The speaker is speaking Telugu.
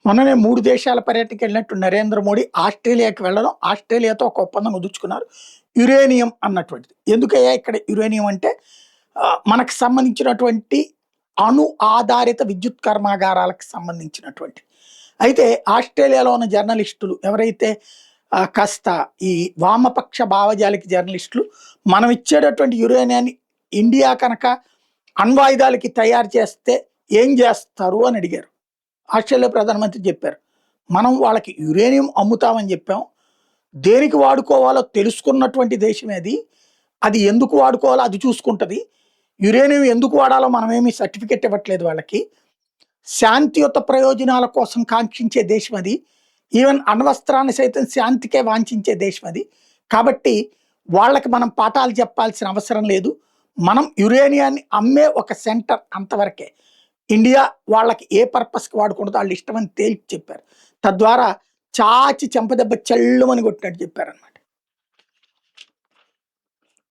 మొన్ననే 3 దేశాల పర్యటనకి వెళ్ళినట్టు నరేంద్ర మోడీ ఆస్ట్రేలియాకి వెళ్ళడం, ఆస్ట్రేలియాతో ఒక ఒప్పందం కుదుర్చుకున్నారు. యురేనియం అన్నటువంటిది. ఎందుకయ్యా ఇక్కడ యురేనియం అంటే మనకు సంబంధించినటువంటి అణు ఆధారిత విద్యుత్ కర్మాగారాలకు సంబంధించినటువంటిది. అయితే ఆస్ట్రేలియాలో ఉన్న జర్నలిస్టులు ఎవరైతే కాస్త ఈ వామపక్ష భావజాలిక జర్నలిస్టులు మనం ఇచ్చేటటువంటి యురేనియాన్ని ఇండియా కనుక అణ్వాయుధాలకి తయారు చేస్తే ఏం చేస్తారు అని అడిగారు. ఆస్ట్రేలియా ప్రధానమంత్రి చెప్పారు. మనం వాళ్ళకి యురేనియం అమ్ముతామని చెప్పాం. దేనికి వాడుకోవాలో తెలుసుకున్నటువంటి దేశమే అది. అది ఎందుకు వాడుకోవాలో అది చూసుకుంటది. యురేనియం ఎందుకు వాడాలో మనమేమి సర్టిఫికెట్ ఇవ్వట్లేదు వాళ్ళకి. శాంతియుత ప్రయోజనాల కోసం కాంక్షించే దేశం అది. ఈవెన్ అణ్వస్త్రాన్ని సైతం శాంతికే వాంఛించే దేశం అది. కాబట్టి వాళ్ళకి మనం పాఠాలు చెప్పాల్సిన అవసరం లేదు. మనం యురేనియాన్ని అమ్మే ఒక సెంటర్ అంతవరకే. ఇండియా వాళ్ళకి ఏ పర్పస్కి వాడుకుంటుందో వాళ్ళు ఇష్టమని తేల్చి చెప్పారు. తద్వారా చాచి చెంపదెబ్బ చెల్లుమని కొట్టినట్టు చెప్పారనమాట.